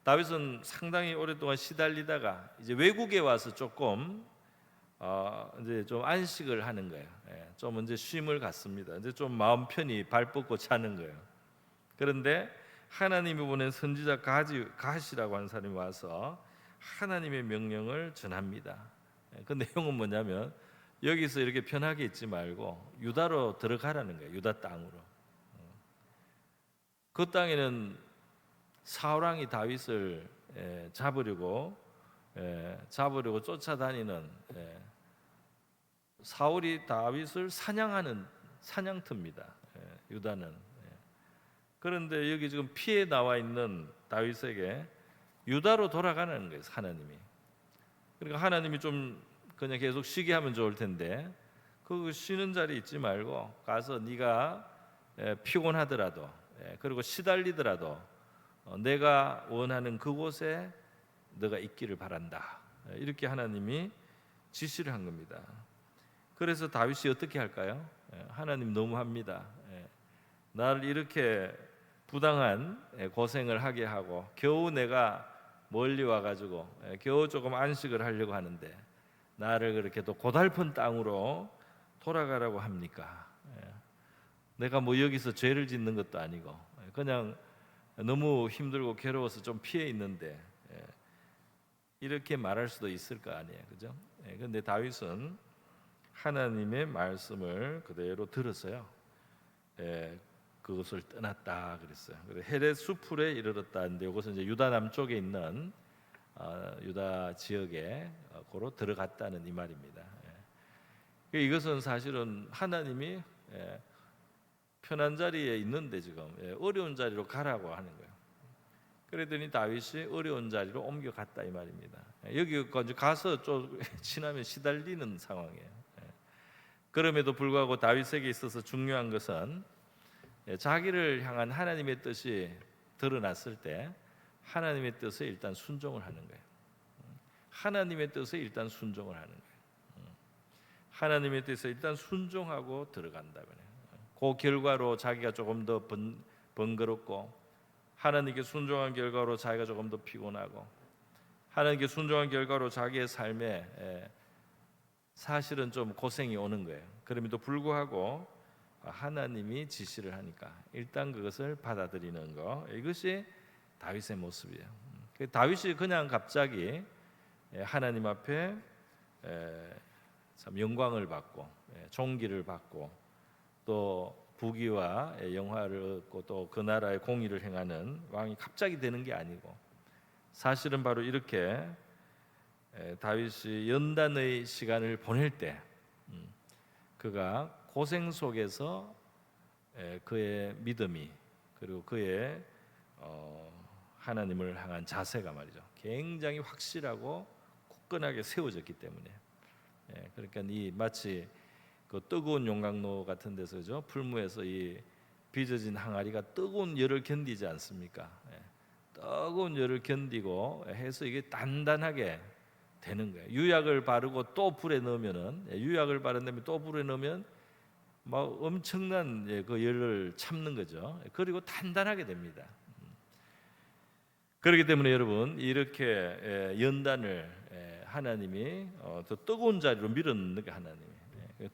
Speaker 1: 다윗은 상당히 오랫동안 시달리다가 이제 외국에 와서 조금 이제 좀 안식을 하는 거예요. 좀 이제 쉼을 갖습니다. 이제 좀 마음 편히 발 뻗고 자는 거예요. 그런데 하나님이 보낸 선지자 갓이라고 하는 사람이 와서 하나님의 명령을 전합니다. 그 내용은 뭐냐면 여기서 이렇게 편하게 있지 말고 유다로 들어가라는 거예요. 유다 땅으로. 그 땅에는 사울 왕이 다윗을 잡으려고 쫓아다니는, 사울이 다윗을 사냥하는 사냥터입니다. 유다는. 그런데 여기 지금 피해 나와 있는 다윗에게 유다로 돌아가는 거예요, 하나님이. 그러니까 하나님이 좀 그냥 계속 쉬게 하면 좋을 텐데 그 쉬는 자리 있지 말고 가서 네가 피곤하더라도 그리고 시달리더라도 내가 원하는 그곳에 너가 있기를 바란다. 이렇게 하나님이 지시를 한 겁니다. 그래서 다윗이 어떻게 할까요? 하나님 너무합니다. 나를 이렇게 부당한 고생을 하게 하고 겨우 내가 멀리 와가지고 겨우 조금 안식을 하려고 하는데 나를 그렇게 또 고달픈 땅으로 돌아가라고 합니까? 내가 뭐 여기서 죄를 짓는 것도 아니고 그냥 너무 힘들고 괴로워서 좀 피해 있는데 이렇게 말할 수도 있을 거 아니에요, 그죠? 그런데 다윗은 하나님의 말씀을 그대로 들었어요. 그것을 떠났다 그랬어요. 헤렛 수풀에 이르렀다는데 이것은 이제 유다 남쪽에 있는 유다 지역에 고로 들어갔다는 이 말입니다. 이것은 사실은 하나님이 편한 자리에 있는데 지금 어려운 자리로 가라고 하는 거예요. 그랬더니 다윗이 어려운 자리로 옮겨갔다 이 말입니다. 여기까지 가서 좀 지나면 시달리는 상황이에요. 그럼에도 불구하고 다윗에게 있어서 중요한 것은 자기를 향한 하나님의 뜻이 드러났을 때 하나님의 뜻에 일단 순종을 하는 거예요. 하나님의 뜻에 일단 순종을 하는 거예요. 하나님의 뜻에 일단 순종하고 들어간다고요. 그 결과로 자기가 조금 더 번거롭고, 하나님께 순종한 결과로 자기가 조금 더 피곤하고, 하나님께 순종한 결과로 자기의 삶에 사실은 좀 고생이 오는 거예요. 그럼에도 불구하고 하나님이 지시를 하니까 일단 그것을 받아들이는 거, 이것이 다윗의 모습이에요. 다윗이 그냥 갑자기 하나님 앞에 참 영광을 받고 존귀를 받고 또 부귀와 영화를 얻고 또 그 나라의 공의를 행하는 왕이 갑자기 되는 게 아니고, 사실은 바로 이렇게 다윗이 연단의 시간을 보낼 때 그가 고생 속에서 그의 믿음이, 그리고 그의 하나님을 향한 자세가 말이죠, 굉장히 확실하고 굳건하게 세워졌기 때문에, 그러니까 이 마치 그 뜨거운 용광로 같은 데서, 그죠, 풀무에서 이 빚어진 항아리가 뜨거운 열을 견디지 않습니까? 뜨거운 열을 견디고 해서 이게 단단하게 되는 거예요. 유약을 바르고 또 불에 넣으면은, 유약을 바른 다음에 또 불에 넣으면 막 엄청난 그 열을 참는 거죠. 그리고 단단하게 됩니다. 그렇기 때문에 여러분, 이렇게 연단을 하나님이 더 뜨거운 자리로 밀어넣는 게 하나님이,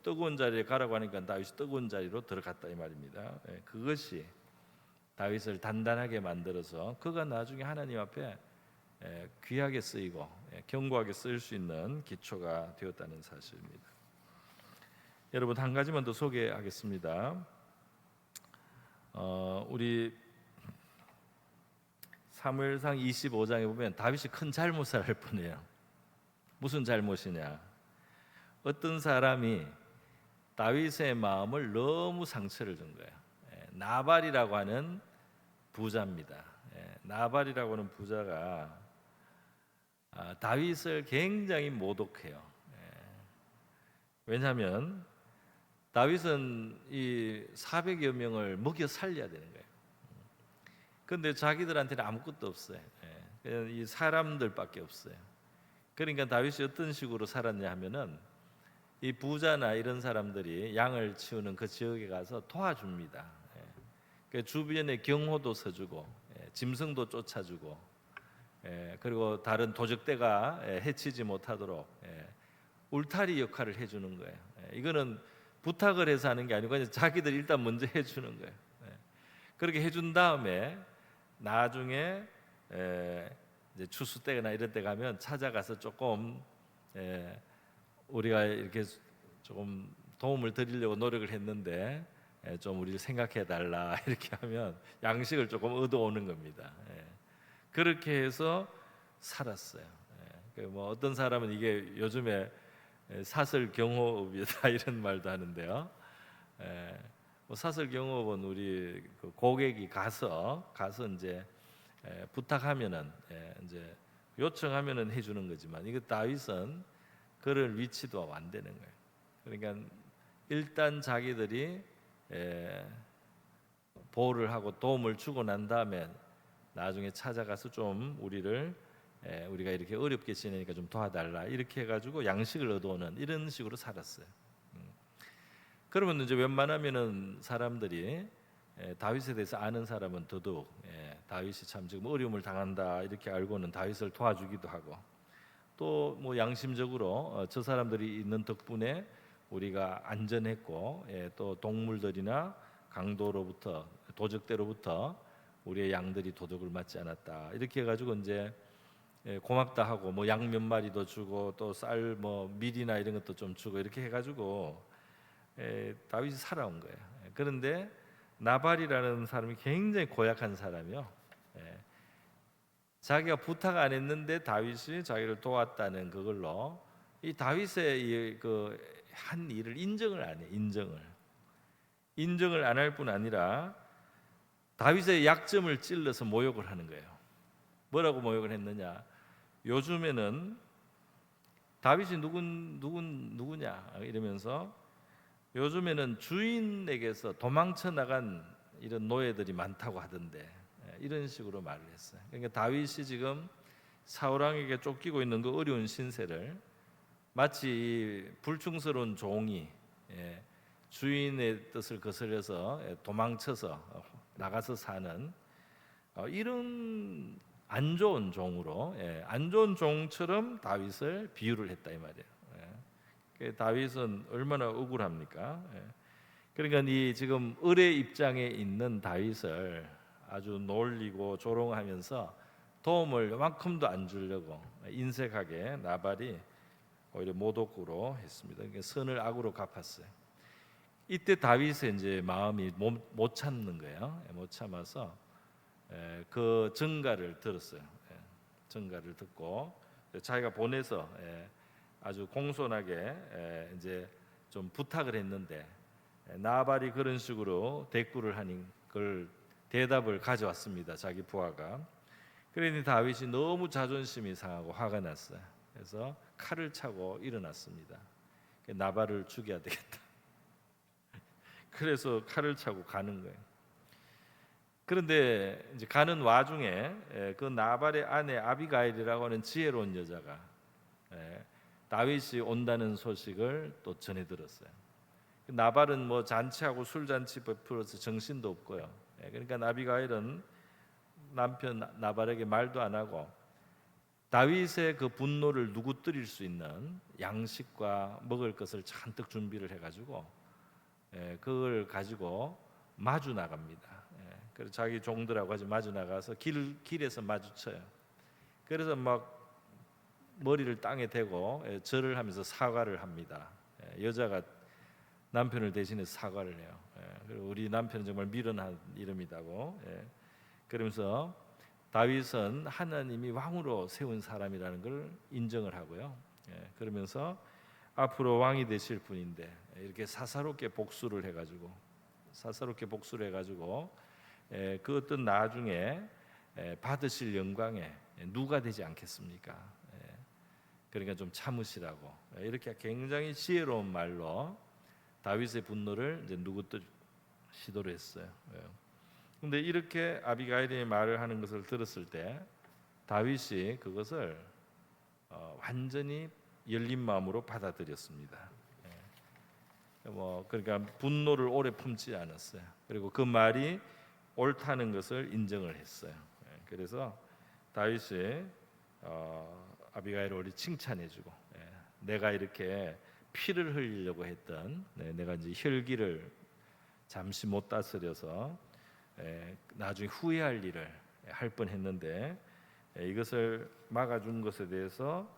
Speaker 1: 뜨거운 자리에 가라고 하니까 다윗이 뜨거운 자리로 들어갔다 이 말입니다. 그것이 다윗을 단단하게 만들어서 그가 나중에 하나님 앞에 귀하게 쓰이고 견고하게 쓰일 수 있는 기초가 되었다는 사실입니다. 여러분, 한 가지만 더 소개하겠습니다. 우리 사무엘상 25장에 보면 다윗이 큰 잘못을 할 뻔해요. 무슨 잘못이냐? 어떤 사람이 다윗의 마음을 너무 상처를 준 거예요. 나발이라고 하는 부자입니다. 나발이라고 하는 부자가 다윗을 굉장히 모독해요. 왜냐하면 다윗은 이 400여 명을 먹여 살려야 되는 거예요. 그런데 자기들한테는 아무것도 없어요. 이 사람들밖에 없어요. 그러니까 다윗이 어떤 식으로 살았냐 하면은 이 부자나 이런 사람들이 양을 치우는 그 지역에 가서 도와줍니다. 그 주변에 경호도 서주고 짐승도 쫓아주고 그리고 다른 도적대가 해치지 못하도록 울타리 역할을 해주는 거예요. 이거는 부탁을 해서 하는 게 아니고 그냥 자기들 일단 먼저 해주는 거예요. 그렇게 해준 다음에 나중에 이제 추수 때나 이런 때 가면 찾아가서 조금 우리가 이렇게 조금 도움을 드리려고 노력을 했는데 좀 우리를 생각해 달라 이렇게 하면 양식을 조금 얻어오는 겁니다. 그렇게 해서 살았어요. 뭐 어떤 사람은 이게 요즘에 사설 경호업이다 이런 말도 하는데요. 뭐 사설 경호업은 우리 그 고객이 가서 이제 부탁하면은 이제 요청하면은 해주는 거지만 이거 다윗은 그럴 위치도 안 되는 거예요. 그러니까 일단 자기들이 보호를 하고 도움을 주고 난 다음에 나중에 찾아가서 좀 우리가 이렇게 어렵게 지내니까 좀 도와달라 이렇게 해가지고 양식을 얻어오는 이런 식으로 살았어요. 그러면 이제 웬만하면은 사람들이 다윗에 대해서 아는 사람은 더더욱 다윗이 참 지금 어려움을 당한다 이렇게 알고는 다윗을 도와주기도 하고 또 뭐 양심적으로 저 사람들이 있는 덕분에 우리가 안전했고 또 동물들이나 강도로부터 도적대로부터 우리의 양들이 도둑을 맞지 않았다 이렇게 해가지고 이제 고맙다 하고 뭐 양 몇 마리도 주고 또 쌀 뭐 밀이나 이런 것도 좀 주고 이렇게 해가지고 다윗이 살아온 거예요. 그런데 나발이라는 사람이 굉장히 고약한 사람이요. 자기가 부탁 안 했는데 다윗이 자기를 도왔다는 그걸로 이 다윗의 그 한 일을 인정을 안 해. 인정을 안 할 뿐 아니라 다윗의 약점을 찔러서 모욕을 하는 거예요. 뭐라고 모욕을 했느냐? 요즘에는 다윗이 누구냐 이러면서 요즘에는 주인에게서 도망쳐 나간 이런 노예들이 많다고 하던데 이런 식으로 말을 했어요. 그러니까 다윗이 지금 사울 왕에게 쫓기고 있는 그 어려운 신세를 마치 불충스러운 종이 주인의 뜻을 거스려서 도망쳐서 나가서 사는 이런 안 좋은 종으로 안 좋은 종처럼 다윗을 비유를 했다 이 말이에요. 다윗은 얼마나 억울합니까? 그러니까 이 지금 을의 입장에 있는 다윗을 아주 놀리고 조롱하면서 도움을 요만큼도 안 주려고 인색하게 나발이 오히려 모독으로 했습니다. 그러니까 선을 악으로 갚았어요. 이때 다윗의 이제 마음이 못 참는 거예요. 못 참아서 그 전가를 들었어요. 전가를 듣고 자기가 보내서 아주 공손하게 이제 좀 부탁을 했는데 나발이 그런 식으로 대꾸를 하니 그걸 대답을 가져왔습니다. 자기 부하가. 그러니 다윗이 너무 자존심이 상하고 화가 났어요. 그래서 칼을 차고 일어났습니다. 나발을 죽여야 되겠다. 그래서 칼을 차고 가는 거예요. 그런데 이제 가는 와중에 그 나발의 아내 아비가일이라고 하는 지혜로운 여자가 다윗이 온다는 소식을 또 전해 들었어요. 나발은 뭐 잔치하고 술잔치 베풀어서 정신도 없고요. 그러니까 아비가일은 남편 나발에게 말도 안 하고 다윗의 그 분노를 누구뜨릴 수 있는 양식과 먹을 것을 잔뜩 준비를 해가지고 그걸 가지고 마주 나갑니다. 그래서 자기 종들하고 같이 마주 나가서 길에서 마주쳐요. 그래서 막 머리를 땅에 대고 절을 하면서 사과를 합니다. 여자가 남편을 대신해서 사과를 해요. 그리고 우리 남편은 정말 미련한 이름이다고. 그러면서 다윗은 하나님이 왕으로 세운 사람이라는 걸 인정을 하고요. 그러면서 앞으로 왕이 되실 분인데 이렇게 사사롭게 복수를 해가지고 그 어떤 나중에 받으실 영광에 누가 되지 않겠습니까? 그러니까 좀 참으시라고 이렇게 굉장히 지혜로운 말로 다윗의 분노를 이제 누구도 시도를 했어요. 근데 이렇게 아비가일이 말을 하는 것을 들었을 때 다윗이 그것을 완전히 열린 마음으로 받아들였습니다. 그러니까 분노를 오래 품지 않았어요. 그리고 그 말이 옳다는 것을 인정을 했어요. 그래서 다윗이 아비가일을 오래 칭찬해주고 내가 이렇게 피를 흘리려고 했던 내가 이제 혈기를 잠시 못 다스려서 나중에 후회할 일을 할 뻔했는데 이것을 막아준 것에 대해서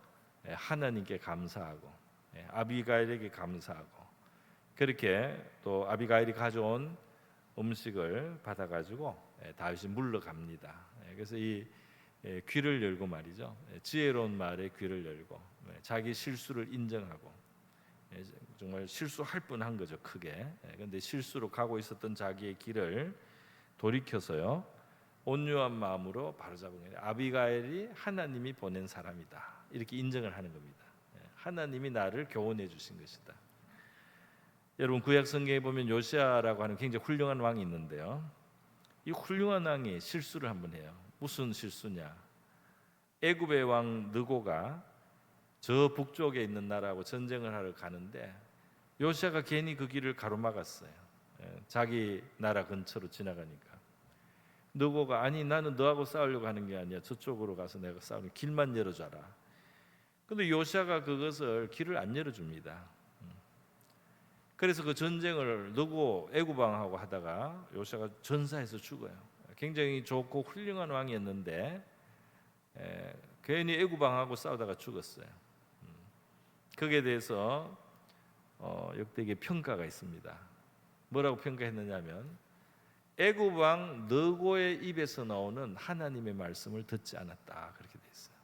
Speaker 1: 하나님께 감사하고 아비가일에게 감사하고 그렇게 또 아비가일이 가져온 음식을 받아가지고 다윗이 물러갑니다. 그래서 이 귀를 열고 말이죠. 지혜로운 말에 귀를 열고 자기 실수를 인정하고 정말 실수할 뻔한 거죠, 크게. 그런데 실수로 가고 있었던 자기의 길을 돌이켜서요 온유한 마음으로 바로잡은 거예요. 아비가일이 하나님이 보낸 사람이다 이렇게 인정을 하는 겁니다. 하나님이 나를 교훈해 주신 것이다. 여러분 구약 성경에 보면 요시아라고 하는 굉장히 훌륭한 왕이 있는데요. 이 훌륭한 왕이 실수를 한번 해요. 무슨 실수냐? 애굽의 왕 느고가 저 북쪽에 있는 나라하고 전쟁을 하러 가는데 요시아가 괜히 그 길을 가로막았어요. 자기 나라 근처로 지나가니까 느고가 아니 나는 너하고 싸우려고 하는 게 아니야. 저쪽으로 가서 내가 싸우는 길만 열어줘라. 근데 요시아가 그것을 길을 안 열어줍니다. 그래서 그 전쟁을 느고 애굽 왕하고 하다가 요시아가 전사해서 죽어요. 굉장히 좋고 훌륭한 왕이었는데 괜히 애굽 왕하고 싸우다가 죽었어요. 거기에 대해서 역대기에 평가가 있습니다. 뭐라고 평가했느냐면 애굽 왕 느고의 입에서 나오는 하나님의 말씀을 듣지 않았다 그렇게 돼 있어요.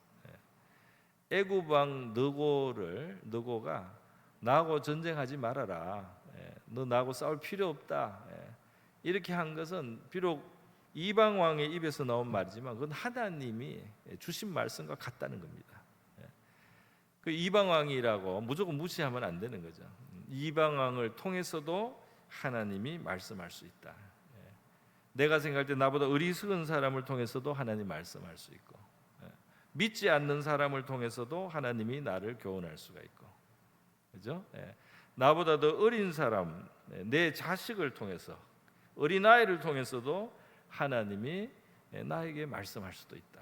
Speaker 1: 애굽 왕 느고가 나하고 전쟁하지 말아라. 너 나하고 싸울 필요 없다. 이렇게 한 것은 비록 이방 왕의 입에서 나온 말이지만 그건 하나님이 주신 말씀과 같다는 겁니다. 그 이방 왕이라고 무조건 무시하면 안 되는 거죠. 이방 왕을 통해서도 하나님이 말씀할 수 있다. 내가 생각할 때 나보다 어리석은 사람을 통해서도 하나님 말씀할 수 있고 믿지 않는 사람을 통해서도 하나님이 나를 교훈할 수가 있고 그죠? 나보다 더 어린 사람, 내 자식을 통해서 어린아이를 통해서도 하나님이 나에게 말씀할 수도 있다.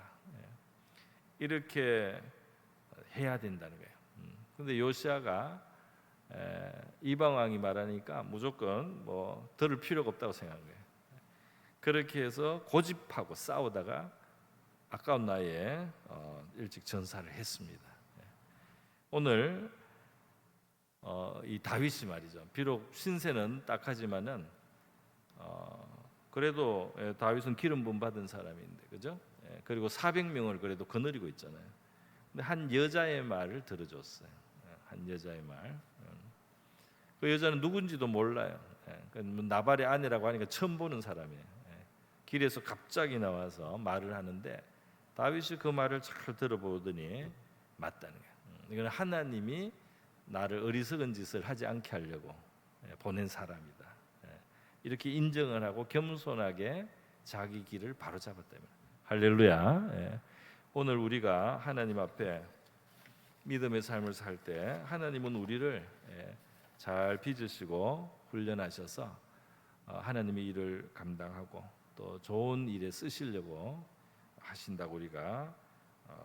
Speaker 1: 이렇게 해야 된다는 거예요. 그런데 요시아가 이방 왕이 말하니까 무조건 뭐 들을 필요가 없다고 생각한 거예요. 그렇게 해서 고집하고 싸우다가 아까운 나이에 일찍 전사를 했습니다. 오늘 이 다윗이 말이죠. 비록 신세는 딱하지만은 그래도 다윗은 기름 부음 받은 사람인데 그죠? 그리고 400명을 그래도 거느리고 있잖아요. 근데 한 여자의 말을 들어줬어요. 한 여자의 말. 그 여자는 누군지도 몰라요. 나발의 아내라고 하니까 처음 보는 사람이에요. 길에서 갑자기 나와서 말을 하는데 다윗이 그 말을 잘 들어보더니 맞다는 거예요. 이건 하나님이 나를 어리석은 짓을 하지 않게 하려고 보낸 사람이다. 이렇게 인정을 하고 겸손하게 자기 길을 바로잡았다면 할렐루야. 예. 오늘 우리가 하나님 앞에 믿음의 삶을 살 때 하나님은 우리를 잘 빚으시고 훈련하셔서 하나님의 일을 감당하고 또 좋은 일에 쓰시려고 하신다고 우리가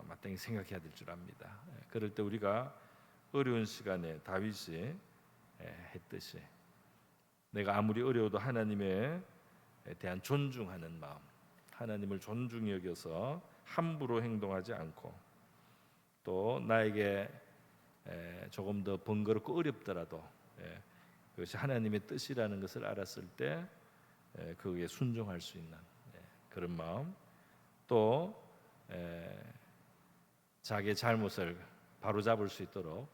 Speaker 1: 마땅히 생각해야 될 줄 압니다. 그럴 때 우리가 어려운 시간에 다윗이 했듯이 내가 아무리 어려워도 하나님에 대한 존중하는 마음, 하나님을 존중히 여겨서 함부로 행동하지 않고 또 나에게 조금 더 번거롭고 어렵더라도 그것이 하나님의 뜻이라는 것을 알았을 때 그에 순종할 수 있는 그런 마음, 또 자기의 잘못을 바로잡을 수 있도록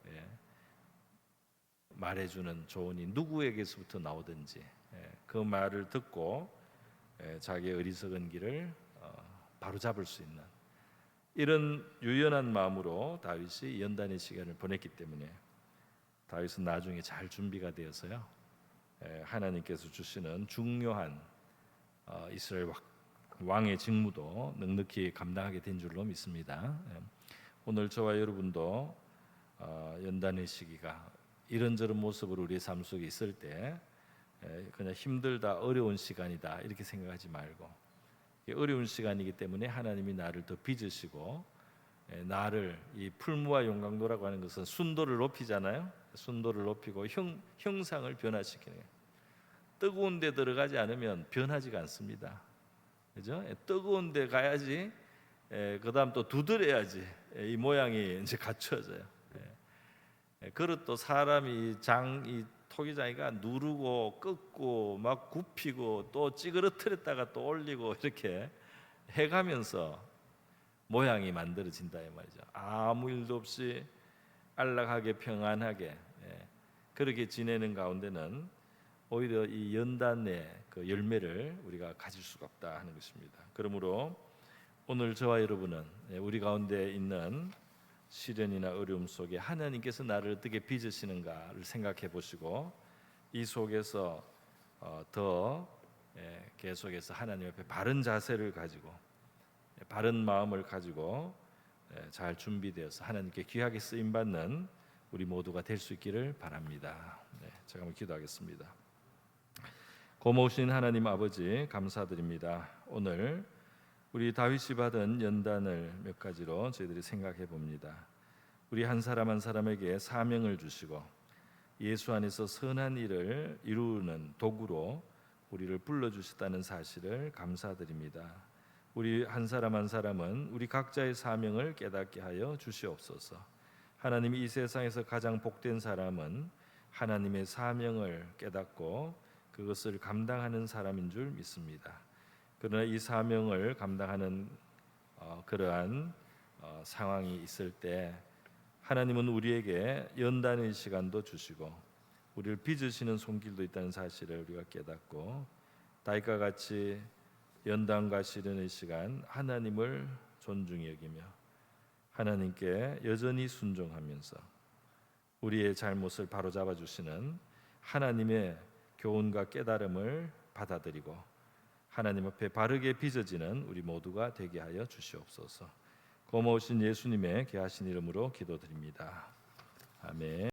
Speaker 1: 말해주는 조언이 누구에게서부터 나오든지 그 말을 듣고 자기의 어리석은 길을 바로잡을 수 있는 이런 유연한 마음으로 다윗이 연단의 시간을 보냈기 때문에 다윗은 나중에 잘 준비가 되어서요 하나님께서 주시는 중요한 이스라엘 왕의 직무도 넉넉히 감당하게 된 줄로 믿습니다. 오늘 저와 여러분도 연단의 시기가 이런저런 모습으로 우리의 삶 속에 있을 때 그냥 힘들다 어려운 시간이다 이렇게 생각하지 말고 어려운 시간이기 때문에 하나님이 나를 더 빚으시고 나를 이 풀무와 용광로라고 하는 것은 순도를 높이잖아요. 순도를 높이고 형상을 변화시키는 거예요. 뜨거운 데 들어가지 않으면 변하지가 않습니다. 그죠? 뜨거운 데 가야지 그다음 또 두드려야지 이 모양이 이제 갖춰져요. 그릇도 사람이 이 토기장이가 누르고 꺾고 막 굽히고 또 찌그러뜨렸다가 또 올리고 이렇게 해가면서 모양이 만들어진다 이 말이죠. 아무 일도 없이 안락하게 평안하게 그렇게 지내는 가운데는 오히려 이 연단의 그 열매를 우리가 가질 수가 없다 하는 것입니다. 그러므로 오늘 저와 여러분은 우리 가운데 있는 시련이나 어려움 속에 하나님께서 나를 어떻게 빚으시는가를 생각해 보시고 이 속에서 더 계속해서 하나님 앞에 바른 자세를 가지고 바른 마음을 가지고 잘 준비되어서 하나님께 귀하게 쓰임 받는 우리 모두가 될 수 있기를 바랍니다. 제가 한번 기도하겠습니다. 고마우신 하나님 아버지 감사드립니다. 오늘 우리 다윗이 받은 연단을 몇 가지로 저희들이 생각해 봅니다. 우리 한 사람 한 사람에게 사명을 주시고 예수 안에서 선한 일을 이루는 도구로 우리를 불러주셨다는 사실을 감사드립니다. 우리 한 사람 한 사람은 우리 각자의 사명을 깨닫게 하여 주시옵소서. 하나님이 이 세상에서 가장 복된 사람은 하나님의 사명을 깨닫고 그것을 감당하는 사람인 줄 믿습니다. 그러나 이 사명을 감당하는 그러한 상황이 있을 때 하나님은 우리에게 연단의 시간도 주시고 우리를 빚으시는 손길도 있다는 사실을 우리가 깨닫고 다윗과 같이 연단과 시련의 시간 하나님을 존중히 여기며 하나님께 여전히 순종하면서 우리의 잘못을 바로잡아 주시는 하나님의 교훈과 깨달음을 받아들이고 하나님 앞에 바르게 빚어지는 우리 모두가 되게 하여 주시옵소서. 고마우신 예수님의 귀하신 이름으로 기도드립니다. 아멘.